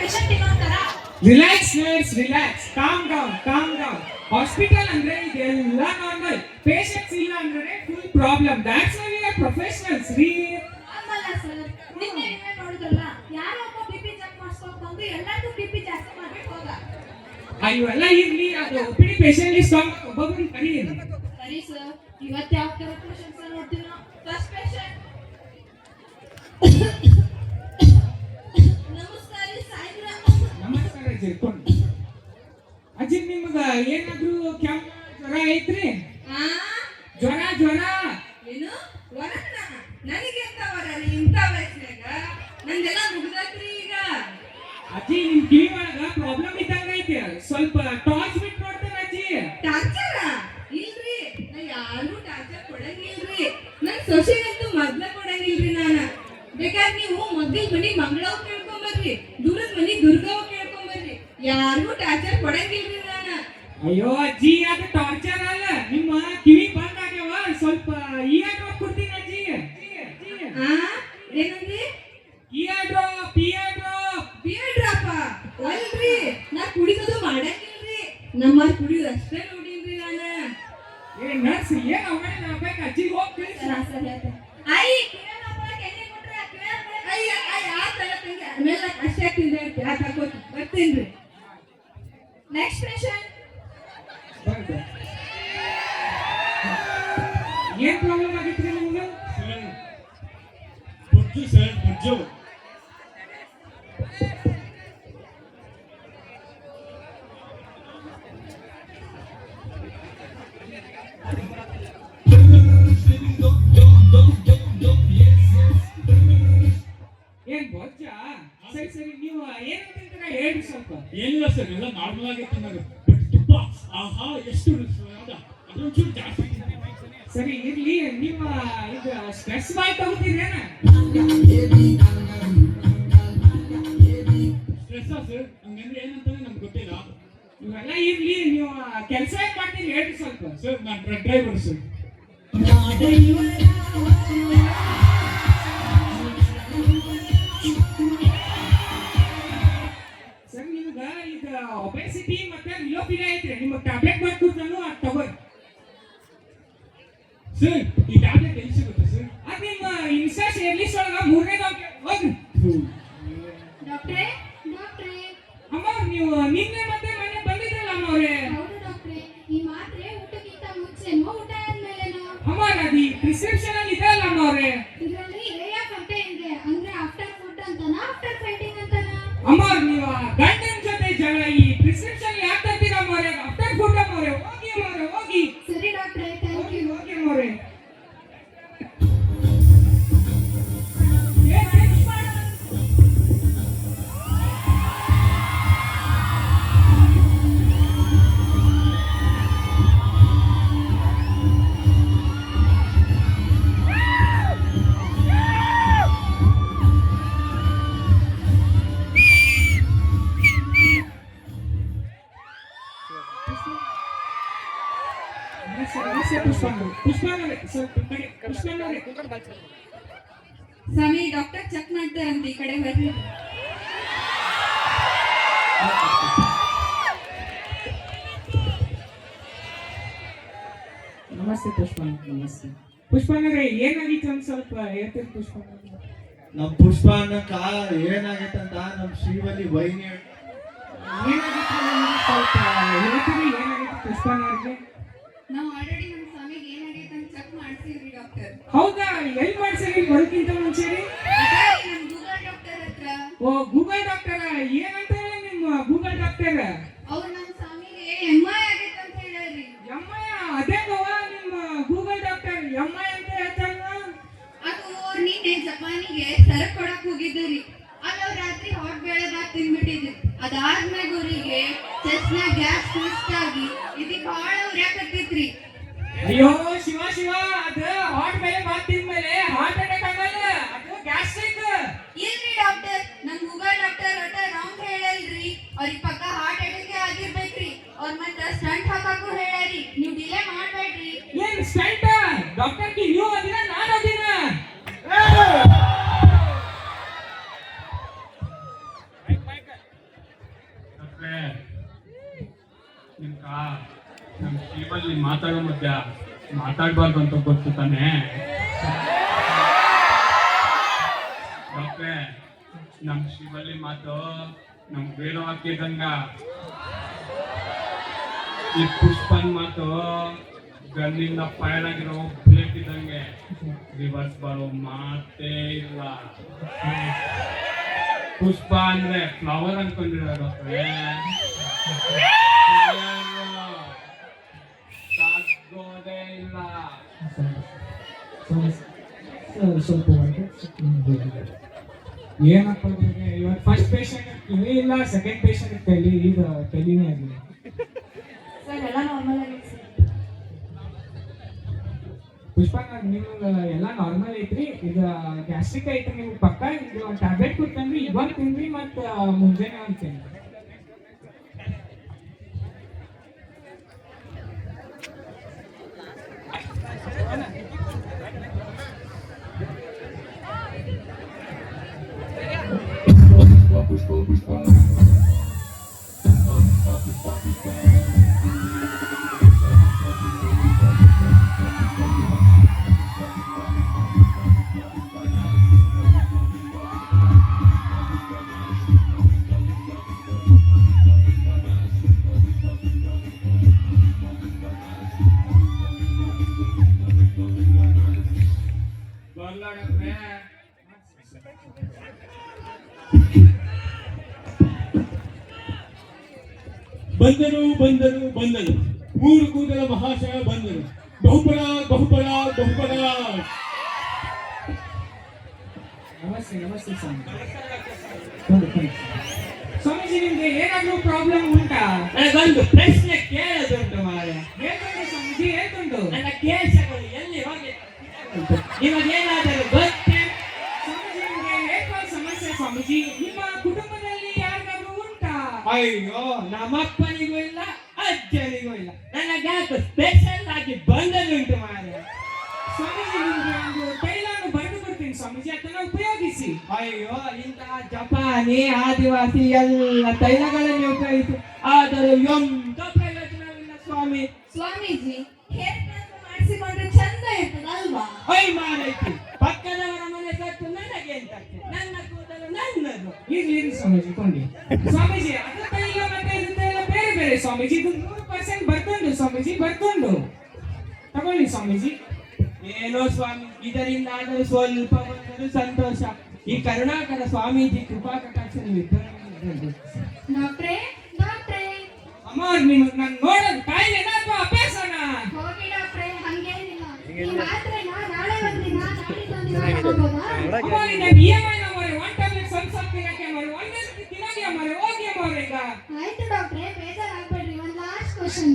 Patient ಇನ್ನೊಂಥರ. Relax nurse, relax, calm down, calm down. Hospital ಅಂದ್ರೆ ಇದೆಲ್ಲ ನಾರ್ಮಲ್. ಪೇಷಂಟ್ಸ್ ಇಲ್ಲ ಅಂದ್ರೆ full problem. That's why we are professionals ರೀ. ಅಮ್ಮಲ್ಲ ಸರ್, ನಿನ್ನೆ ನೀವೇ ನೋಡಿದ್ರಲ್ಲ, ಯಾರೋ ಒಬ್ಬ ಬಿಪಿ ಚೆಕ್ ಮಾಡಿಸ್ಕೊಂಡು ಬಂದು ಎಲ್ಲರಿಗೂ ಬಿಪಿ ಜಾಸ್ತಿ ಮಾಡ್ಬಿಟ್ಟು ಹೋದ. ಇವೆಲ್ಲ ಇರ್ಲಿ, ಅದು ಒಪಿಡಿ ಪೇಷಂಟ್ ಲಿಸ್ಟ್ ಒಬ್ಬೊಬ್ಬರಿಗೆ ಕರೀರಿ. ಸರಿ ಸರ್, ಇವತ್ತು ಯಾವ ಥರ ಪೇಷಂಟ್ಸ್ ನೋಡ್ತೀವಿ ನಾವು. First patient. ನಮಸ್ಕಾರ ರೀ ಸಾಯಿಬ್ರ. ನಮಸ್ಕಾರ ಅಜ್ಜಿ, ಇಟ್ಕೊಂಡು. ಅಜ್ಜಿ ನಿಮ್ಗ ಏನಾದ್ರು ಕೆಮ್ಮು ಜ್ವರ ಐತ್ರಿ? ಜ್ವರ ಜ್ವರ ಏನು ವರನ? ನನಗೆ ಎಂತ ವರ ರೀ ಇಂಥ ವಯಸ್ಸಿನಾಗ? ನಂದೆಲ್ಲ ಮುಗ್ದಾತ್ರಿ ಈಗ. ಅಜ್ಜಿ ನಿಮ್ ಕಿವಿ ಒಳಗ ಪ್ರಾಬ್ಲಮ್ ಇದ್ದಂಗ ಐತಿ, ಸ್ವಲ್ಪ ಟಾರ್ಚ್ ಬಿಟ್ಟು ನೋಡ್ತೇನೆ ಅಜ್ಜಿ. ಟಾರ್ಚರ? ಇಲ್ರಿ, ನಾ ಯಾರು ಟಾರ್ಚರ್ ಕೊಡಂಗಿಲ್ರಿ. ನನ್ ಸೊಸೆಗಂತೂ ಮೊದ್ಲ ಕೊಡಂಗಿಲ್ರಿ ನಾನು. ಬೇಕಾದ್ರೆ ನೀವು ಮೊದ್ಲಿನ ಮನಿ ಮಂಗಳವ್ ಕೇಳ್ಕೊಂಬರ್ರಿ, ದೂರದ ಮನಿ ದುರ್ಗವ್ ಕೇಳ್ಕೊಂಬರ್ರಿ. ಯಾರಿಗೂ ಟಾರ್ಚರ್ ಕೊಡಂಗಿಲ್ರಿ ನಾನು. ಅಯ್ಯೋ ಅಜ್ಜಿ, ಅದು ಟಾರ್ಚರ್ ಅಲ್ಲ, ನಿಮ್ಮ ಕಿವಿ ಬಂದ್ ಆಗ್ಯಾವ, ಸ್ವಲ್ಪ ಇಯರ್ ಡ್ರಾಪ್ ಕೊಡ್ತೀನಿ ಅಜ್ಜಿ. ಏನಂದ್ರಿ? Year drop, year drop. Beer drop? ಅಲ್ರಿ, ನಾ ಕುಡಿಯೋದು ಮಾಡಂಗಿಲ್ರಿ. ನಮ್ಮ ಕುಡಿಯೋದು ಅಷ್ಟೇ ನೋಡಿನ್ರಿ ನಾನು. ಏ ನರ್ಸ್, ಏನ್ ಅವನೇ ನಾಬೇಕು? ಅಜ್ಜಿಗೆ ಹೋಗಿ ಕಳಿಸಿ. ಐ ಕೇಳಪ್ಪ, ಕೆನ್ನೆ ಕೊಟ್ರೆ ಕೇಳಪ್ಪ. ಅಯ್ಯ ಆ ತರ ತಂಗಿ ಆಮೇಲೆ ಅಷ್ಟೇ ತಿಂದೆ ಇರ್ತೀವಿ. ಆ ತಗೋತಿ ಬರ್ತೀನ್ರಿ. Next patient. ಏನ್ ಪ್ರಾಬ್ಲಮ್ ಆಗಿತ್ರಿ ನಿಮ್ಗೆ? ಬುಜ್ಜು ಸರ್, ಬುಜ್ಜು. ಏನ್ ಬೊಜ್ಜ? ಸರಿ ಸರಿ, ನೀವು ಏನ್ ತಿಂತೀರ ಹೇಳಿ ಸ್ವಲ್ಪ. ಏನಿಲ್ಲ ಸರ್, ಎಲ್ಲ ನಾರ್ಮಲ್ ಆಗಿತ್ತು ನನಗೆ. ಬಟ್ ತುಪ್ಪ, ಆಹಾ ಎಷ್ಟು ಅದೊಂಚೂರು ಜಾಸ್ತಿ. ಸರಿ ಇರ್ಲಿ, ನಿಮ್ಮ ಇದು ಸ್ಟ್ರೆಸ್ ಬಾಯ್ ತಗೋತೀರೇನ? ಸ್ಟ್ರೆಸ್ ಸರ್, ಹಂಗಂದ್ರೆ ಏನಂತಾನೆ ನಮ್ಗೆ ಗೊತ್ತಿಲ್ಲ. ಇವೆಲ್ಲ ಇರ್ಲಿ, ನೀವು ಕೆಲಸ ಏನ್ ಮಾಡ್ತೀರಿ ಹೇಳಿ ಸ್ವಲ್ಪ. ಸರ್ ನಾನು ಟ್ರಕ್ ಡ್ರೈವರ್ ಸರ್. ಸರ್ ನಿಮ್ಗ ಈಗ ಒಬೆಸಿಟಿ ಮತ್ತೆ ರಿಲೋಪಿಲಿಯಾ ಐತ್ರಿ, ನಿಮ್ಗೆ ಟ್ಯಾಬ್ಲೆಟ್ ಮಾಡ್ಕೊಡ್ತಾನು ಅದು ತಗೋರಿ. ಸರ್ ಈ ಟ್ಯಾಬ್ಲೆಟ್ ಎಲ್ಲಿ ಸಿಗುತ್ತೆ ಸರ್? ಅದು ನಿಮ್ಮ ಇನ್ಸ್ಟಾಸ್ ಎರ್ಲಿಸ್ ಒಳಗ ಮೂರನೇದು ಹೋಗ್ರಿ. ಡಾಕ್ಟ್ರೇ, ಡಾಕ್ಟ್ರೇ. ಅಮ್ಮ ನೀವು ನಿನ್ನೆ ಮತ್ತೆ ಮನೆ ಬಂದಿದ್ರಲ್ಲ ಅಮ್ಮ ಅವ್ರೆ. ಹೌದು ಡಾಕ್ಟ್ರೇ, ಈ ಮಾತ್ರೆ ಊಟಕ್ಕಿಂತ ಮುಂಚೆನೋ ಊಟ ಆದ್ಮೇಲೆನೋ? ಅಮ್ಮ ಅದು ಪ್ರಿಸ್ಕ್ರಿಪ್ಷನ್ ಅಲ್ಲಿ ಇದೆ ಅಲ್ಲ ಅಮ್ಮ ಅವ್ರೆ. ಇದರಲ್ಲಿ AF ಅಂತ ಇದೆ, ಅಂದ್ರೆ ಆಫ್ಟರ್ ಫುಡ್ ಅಂತನಾ ಆಫ್ಟರ್ ಫೈಟಿಂಗ್ ಅಂತನಾ? ಅಮ್ಮ ನೀವು ಗಂಡನ ಜೊತೆ ಜಗಳ ಈ ಪ್ರಿಸ್ಕ್ರಿಪ್ಷನ್ ಯಾಕೆ ತರ್ತೀರಾ ಅಮ್ಮ ಅವ್ರೆ? ಆಫ್ಟರ್ ಫುಡ್ ಅಮ್ಮ ಅವ್ರೆ, ಹೋಗಿ ಅಮ್ಮ ಅವ್ರೆ ಹೋಗಿ. ಸರಿ ಡಾಕ್ಟ್ರೇ, ಥ್ಯಾಂಕ್ ಯು. ಹೋಗಿ ಅಮ್ಮ ಅವ್ರೆ. ಸ್ವಾಮಿ, ಡಾಕ್ಟರ್ ಚೆಕ್ ಮಾಡ್ತಾರಂತೆ, ಈ ಕಡೆ ಬರ್ರಿ. ನಮಸ್ತೆ ಪುಷ್ಪಾನ. ನಮಸ್ತೆ ಪುಷ್ಪಾನವ್ರೆ, ಏನಾಗಿತ್ತು ಅಂತ ಸ್ವಲ್ಪ ಹೇಳ್ತೀರಿ ಪುಷ್ಪಾನ? ನಮ್ ಪುಷ್ಪಾನಕ್ಕ ಏನಾಗೈತಂತ ನಮ್ ಶ್ರೀವಲ್ಲಿ ವೈನಿ ಏನಾಗಿತ್ತು ಸ್ವಲ್ಪ ಹೇಳ್ತೀರಿ? ಏನಾಗಿತ್ತು ಪುಷ್ಪಾನವ್ರಿಗೆ? ನಾವು ಆಲ್ರೆಡಿ ನಮ್ಮ ಸ್ವಾಮಿಗೆ ಏನಾಗೈತೆ ಅಂತ ಚೆಕ್ ಮಾಡ್ತೀವ್ರಿ ಡಾಕ್ಟರ್. ಹೌದಾ? ಎಲ್ಲಿ ಮಾಡ್ಸರಿ ಬರೋಕ್ಕಿಂತ ಮುಂಚೆ ರೀ? ನಮ್ಮ ಗೂಗಲ್ ಡಾಕ್ಟರ್ ಹತ್ರ. ಓ ಗೂಗಲ್ ಡಾಕ್ಟರ್, ಏನಂತ ಹೇಳಿ ನಿಮ್ಮ ಗೂಗಲ್ ಡಾಕ್ಟರ್? ಅವ್ರು ನಮ್ಮ ಸ್ವಾಮಿಗೆ MI ಆಗೈತೆ ಅಂತ ಹೇಳ್ಯಾರಿ. ಎಮ್ಮಯ್ಯ? ಅದೇ ಗೋವಾ ನಿಮ್ಮ ಗೂಗಲ್ ಡಾಕ್ಟರ್ ಎಮ್ಮಯ್ಯ ಅಂತ ಹೇಳ್ತಾರ. ಅದು ಅವ್ರು ನಿನ್ನೆ ಜಪಾನಿಗೆ ಸರಕ್ ಕೊಡಕ್ ಹೋಗಿದ್ದೀರಿ. ಅಲ್ಲಿ ಅವ್ರು ರಾತ್ರಿ ಹಾಟ್ ಬೇಳೆ ಬಾತ್ ತಿನ್ಬಿಟ್ಟಿದ್ರು. ಅದಾದ್ಮ್ಯಾಗ ಅವರಿಗೆ ಚೆಸ್ಟ್ನಾಗ ಗ್ಯಾಸ್ ಟ್ವಿಸ್ಟ್ ಆಗಿ ಇದಕ್ಕೆ ಭಾಳ ಉರ್ಯಾಕತ್ತಿತ್ರಿ. ಅಯ್ಯೋ ಶಿವ ಶಿವ, ಅದು ಹಾಟ್ ಮೇಲೆ ಮಾತಿದ್ಮೇಲೆ ಹಾರ್ಟ್ ಅಟ್ಯಾಕ್ ಆಗಲ್ಲ, ಅದು ಗ್ಯಾಸ್ಟ್ರಿಕ್. ಇಲ್ರಿ ಡಾಕ್ಟರ್, ನನ್ ಗೂಗಲ್ ಡಾಕ್ಟರ್ ಒಟ್ಟ ರಾಂಗ್ ಹೇಳಲ್ರಿ. ಅವ್ರಿಗೆ ಪಕ್ಕ ಹಾರ್ಟ್ ಅಟ್ಯಾಕ್ ಆಗಿರ್ಬೇಕ್ರಿ. ಅವ್ರ ಮತ್ತ ಸ್ಟಂಟ್ ಹಾಕಾಕು ಹೇಳ್ಯಾರಿ. ನೀವು ಡಿಲೇ ಮಾಡ್ಬೇಡ್ರಿ. ಏನ್ ಸ್ಟಂಟ್? ಡಾಕ್ಟರ್ ಕಿ ನೀವು ಅದಿನ ನಾನು ಅದಿನ. ನಮ್ಮ ಶ್ರೀವಲ್ಲಿ ಮಾತಾಡೋ ಮಧ್ಯ ಮಾತಾಡ್ಬಾರ್ದು ಅಂತ ಗೊತ್ತು ತಾನೆ ಡಾಕ್ಟ್ರೆ. ನಮ್ಮ ಶ್ರೀವಲ್ಲಿ ಮಾತು ನಮ್ ಬೇರೆ ಹಾಕಿದಂಗ, ಈ ಪುಷ್ಪನ್ ಮಾತು ಗನ್ನಿಂದ ಫೈರ್ ಆಗಿರೋ ಬುಲೆಟ್ ಇದ್ದಂಗೆ, ರಿವರ್ಸ್ ಬರೋ ಮಾತೇ ಇಲ್ಲ. ಪುಷ್ಪ ಅಂದ್ರೆ ಫ್ಲವರ್ ಅನ್ಕೊಂಡಿರೋ ಡಾಕ್ಟ್ರೆ, ಸಾಗೋದೇ ಇಲ್ಲ. ಸ್ವಲ್ಪ ಏನಪ್ಪ ಇವತ್ತು ಫಸ್ಟ್ ಪೇಷಂಟ್ ಕಿವಿ ಇಲ್ಲ, ಸೆಕೆಂಡ್ ಪೇಷಂಟ್ ತಲೆ, ಈಗ ತಲೆನೇ ಆಗಿದೆ. ಸರ್ ಎಲ್ಲ ನಾರ್ಮಲ್ ಆಗೈತೆ ಸರ್. ಪುಷ್ಪ ನಿಮ್ಗೆ ಎಲ್ಲ ನಾರ್ಮಲ್ ಐತ್ರಿ. ಈಗ ಗ್ಯಾಸ್ಟ್ರಿಕ್ ಐತ್ರಿ ನಿಮ್ಗೆ ಪಕ್ಕ. ಇದು ಒಂದು ಟ್ಯಾಬ್ಲೆಟ್ ಕೊಡ್ತೇನ್ರಿ, ಇವಾಗ ತಿನ್ರಿ ಮತ್ತು ಮುಂಜಾನೆ ಒಂದು ತಿನ್ರಿ. ಬರ್ಲಾ ಡಾಕ್ಟ್ರೆ? ಬಂದರು ಬಂದರು ಬಂದರು, ಮೂರು ಕೂದಲ ಮಹಾಶಯ ಬಂದರು. ಬಹುಪರ ಬಹುಪರ ಬಹುಪರ. ನಮಸ್ತೆ ನಮಸ್ತೆ ಸ್ವಾಮಿ. ಸ್ವಾಮೀಜಿ ನಿಮ್ಗೆ ಏನಾದ್ರೂ ಪ್ರಾಬ್ಲಮ್ ಉಂಟಾ? ನನಗೊಂದು ಪ್ರಶ್ನೆ ಕೇಳೋದುಂಟು ಮಾರ್ರೆ. ಹೇಳ್ಕೊಂಡು ಸ್ವಾಮೀಜಿ, ಹೇಳ್ಕೊಂಡು. ನನ್ನ ಕೇಶಗಳು ಎಲ್ಲಿ ಹೋಗಿ ನಿಮಗೇನಾದರೂ ಗೊತ್ತೇ? ಸ್ವಾಮೀಜಿ ನಿಮ್ಗೆ ಏಕೋ ಸಮಸ್ಯೆ ಸ್ವಾಮೀಜಿ. ನಿಮ್ಮ ಕುಟುಂಬದಲ್ಲಿ ಯಾರಿಗಾದ್ರೂ ಉಂಟಾ? ಅಯ್ಯೋ, ನಮ್ಮಪ್ಪನಿಗೂ ಇಲ್ಲ, ಅಜ್ಜನಿಗೂ ಇಲ್ಲ. ನನಗ್ಯಾಕೆ ಸ್ಪೆಷಲ್ ಆಗಿ ಬಂದದುಂಟು ಮಾರ್ರೆ. ಸ್ವಾಮೀಜಿ ನಿಮ್ಗೆ ಒಂದು ತೈಲವನ್ನು ಬರೆದು ಕೊಡ್ತೀನಿ ಸ್ವಾಮೀಜಿ, ಅದನ್ನ ಉಪಯೋಗಿಸಿ. ಅಯ್ಯೋ, ಇಂತಹ ಜಪಾನಿ ಆದಿವಾಸಿ ಎಲ್ಲ ತೈಲಗಳನ್ನು ಉಪಯೋಗಿಸಿ, ಆದರೂ ಎಂತ ಪ್ರಯೋಜನವಿಲ್ಲ ಸ್ವಾಮಿ. ಸ್ವಾಮೀಜಿ ಹೇರ್ ಟ್ರಾನ್ಸ್ಫರ್ ಮಾಡಿಸಿಕೊಂಡ್ರೆ ಚಂದ ಇರ್ತದಲ್ವಾ? ಅಯ್ಯ ಮಾರೈತಿ, ಪಕ್ಕದವರ ಮನೆ ಸತ್ತು ನನಗೆ ಎಂತ? ನನ್ನ ಕೂದಲು ನನ್ನದು. ಇರ್ಲಿ ಸ್ವಾಮೀಜಿ ಕೊಂಡಿ. ಸ್ವಾಮೀಜಿ ಅದು ತೈಲ ಮತ್ತೆ ಇದು ತೈಲ ಬೇರೆ ಬೇರೆ ಸ್ವಾಮೀಜಿ. ಇದು 100% ಬರ್ಕೊಂಡು ಸ್ವಾಮೀಜಿ, ಬರ್ಕೊಂಡು ತಗೊಳ್ಳಿ ಸ್ವಾಮೀಜಿ. ಏನೋ ಸ್ವಾಮಿ, ಇದರಿಂದ ಆದರೂ ಸ್ವಲ್ಪ ಬಂದರೂ ಸಂತೋಷ. ಈ ಕರುಣಾಕರ ಸ್ವಾಮೀಜಿ ಕೃಪಾ ಕಟಾಕ್ಷ ನೀವಿಬ್ಬರು. ಡಾಕ್ಟ್ರೇ ಡಾಕ್ಟ್ರೇ ಅಮ್ಮ ನಿಮ್ಗೆ ನಾನು ನೋಡೋದು ಕಾಯಿಲೆ ಅಥವಾ ಅಭ್ಯಾಸನ? ಹೋಗಿ ಡಾಕ್ಟ್ರೇ, ಹಂಗೇನಿಲ್ಲ. ಈ ಮಾತ್ರೆನ ನಾಳೆ ಒಂದಿನ ನಾಡಿದ್ದೊಂದಿನ ತಗೋಬೋದಾ? ಅಮ್ಮ ನಾನು EMI ನ ಮಾರೆ 1 ಟ್ಯಾಬ್ಲೆಟ್ ಸ್ವಲ್ಪ ಸ್ವಲ್ಪ ತಿನ್ನಕ್ಕೆ ಮಾರೆ, ಒಂದೇ ಸತಿ ತಿನ್ನಕ್ಕೆ ಮಾರೆ, ಹೋಗಿ ಮಾರೆ ಈಗ. ಆಯ್ತು ಡಾಕ್ಟ್ರೇ, ಬೇಜಾರಾಗ್ಬೇಡ್ರಿ. ಒಂದು ಲಾಸ್ಟ್ ಕ್ವಶನ್.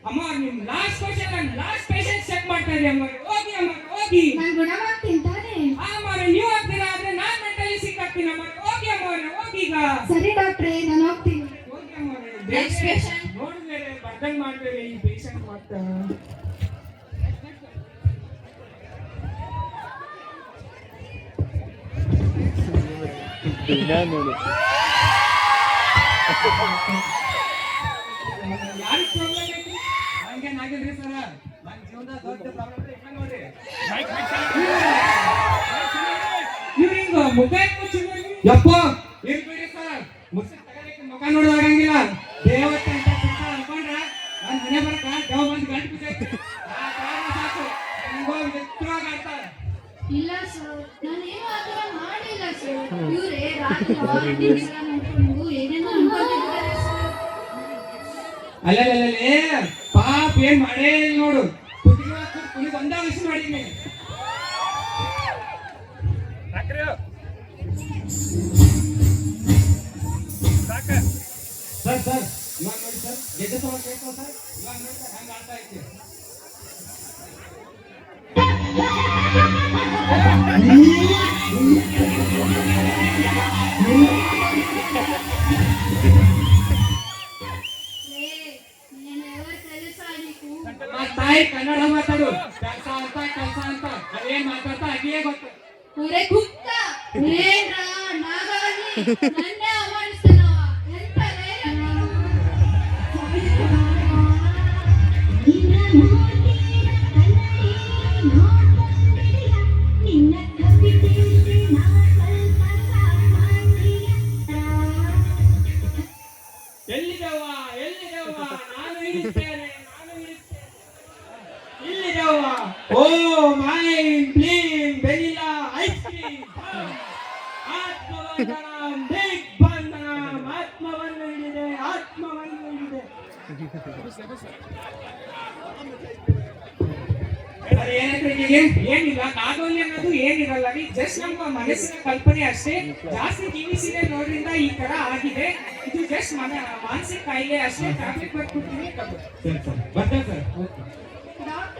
ಅಮ್ಮ ನಿಮ್ ಲಾಸ್ಟ್ ಕ್ವಶನ್, ನಾನು ಲಾಸ್ಟ್ ಪೇಷಂಟ್ ಚೆಕ್ ಮಾಡ್ತಾ ಇದ್ದೆ ಅಮ್ಮ. ಹೋಗಿ ಅಮ್ಮ, ಹೋಗಿ. ನಾನು ಗುಣವಾಗ್ತೀನಿ ತಾನೇ? ಆ ಮಾರೆ ನೀವು ಆಗ್ತೀರಾ, ಆದ್ರೆ ನಾನು ಮೆಂಟಲಿ ಸಿಕ್ ಆಗ್ತೀನಿ ಅಮ್ಮ. ಹೋಗಿ ಅಮ್ಮ, ಹೋಗಿ ಈಗ. ಸರಿ ಡಾಕ್ಟ್ರೇ, ನಾನು ಹೋಗ್ತೀನಿ. ಹೋಗಿ ಅಮ್ಮ. Next patient. ನೋಡಿದ್ರೆ ಬರ್ದಂಗ್ ಮಾಡ್ಬೇಡಿ ಈ ಪೇಷಂಟ್ ಮತ್ತೆ. ಯಾರಿಗೆ ಪ್ರಾಬ್ಲಮ್ ಐತಿ? ಹಂಗೇನಾಗಿಲ್ರಿ ಸರ್, ನನ್ನ ಜೀವನದಾಗ ದೊಡ್ಡ ಪ್ರಾಬ್ಲಮ್ ಇಲ್ಲ ನೋಡ್ರಿ. ಇವ್ರು ಹಿಂಗ ಮುಖ ಮುಚ್ಚಿದ್ರಿ. ಯಪ್ಪ ಇರ್ಬಿಡಿ ಸರ್, ಮುಸ್ಲಿಂ ತಗೊಳಕ್ಕೆ ಮುಖ ನೋಡೋದಾಗಂಗಿಲ್ಲ. ದೇವತೆ ಅಂತ ಸುತ್ತ ಅನ್ಕೊಂಡ್ರ ನನ್ನ ಮನೆ ಬರಕ ದೇವ ಬಂದು ಗಂಟು ಬಿದ್ದೈತಿ. ಆ ಕಾರಣ ಸಾಕು ನಿಮ್ಗೋ ಎತ್ತರವಾಗಿ ಆಡ್ತಾರೆ. ಇಲ್ಲ ಸರ್, ನಾನೇನು ಆ ಥರ ಮಾಡಿಲ್ಲ ಸರ್. ಇವರೇ ರಾತ್ರಿ ವಾರ್ನಿಂಗ್ ಎಲ್ಲ ನೋಡ್ಕೊಂಡು ಏನೇನೋ ಅನ್ಕೊಂಡಿದ್ದಾರೆ ಸರ್. ಅಲ್ಲೇ ಪಾಪ ಏನ್ ಮಾಡೇ ಇಲ್ಲ ನೋಡು. ಕುಣಿಗೆ ಒಂದ ವಿಷಯ ಮಾಡಿದ್ನಿ. ಸರ್ ಸರ್ ಇವಾಗ ನೋಡಿ ಸರ್, ಗೆದ್ದ ಸಲ ಕೇಳ್ಕೊ ಸರ್. ಇವಾಗ ನೋಡಿ ಸರ್ ಹೆಂಗ ಆಡ್ತಾ ಐತಿ. నేను ఎవరు తెలుసా నీకు? మా ತಾಯಿ ಕನ್ನಡ ಮಾತಾಡು. ಕೆಲಸ ಅಂತ ಅದೇನ್ ಮಾತಾಡ್ತಾ ಅದೇ ಗೊತ್ತು. ఒరే కుక్క, నేన్రా నాగాని, నన్నే అవమానిస్తున్నావా? ఎంత ధైర్యం నీకు? ನಿನ್ನ ತಪ್ಪಿದ್ರೆ ನಾ ಸ್ವಲ್ಪ ಸಾಥ್ ಮಾಡ್ತೀಯ ಎಲ್ಲಿದವ್ವ ಎಲ್ಲಿದವ್ವ ನಾನು ಇಳಿಸ್ತೇನೆ ಇಲ್ಲಿದವ್ವ ಓ ಮೈನ್ ಪ್ಲೀನ್ ವೆನಿಲಾ ಐಸ್ ಕ್ರೀಮ್ ಆತ್ಮವಂದನ ಬಿಗ್ ಬಂಧನ ಆತ್ಮವನ್ನು ಹಿಡಿದೆ ಆತ್ಮವನ್ನು ಹಿಡಿದೆ ಏನಿಲ್ಲ ನಾಗೋಲಿ ಅನ್ನೋದು ಏನಿರಲ್ಲ ರೀ ಜಸ್ಟ್ ನಮ್ಮ ಮನಸ್ಸಿನ ಕಲ್ಪನೆ ಅಷ್ಟೇ ಜಾಸ್ತಿ ಟಿವಿ ಸೀರಿಯಲ್ ನೋಡ್ರಿಂದ ಈ ತರ ಆಗಿದೆ ಇದು ಜಸ್ಟ್ ಮಾನಸಿಕ ಕಾಯಿಲೆ ಅಷ್ಟೇ ಟ್ಯಾಬ್ಲೆಟ್ ಬರ್ಕೊಡ್ತೀನಿ ಸರಿ ಸರ್ ಬರ್ತೇನೆ ಸರ್ ಡಾಕ್ಟರ್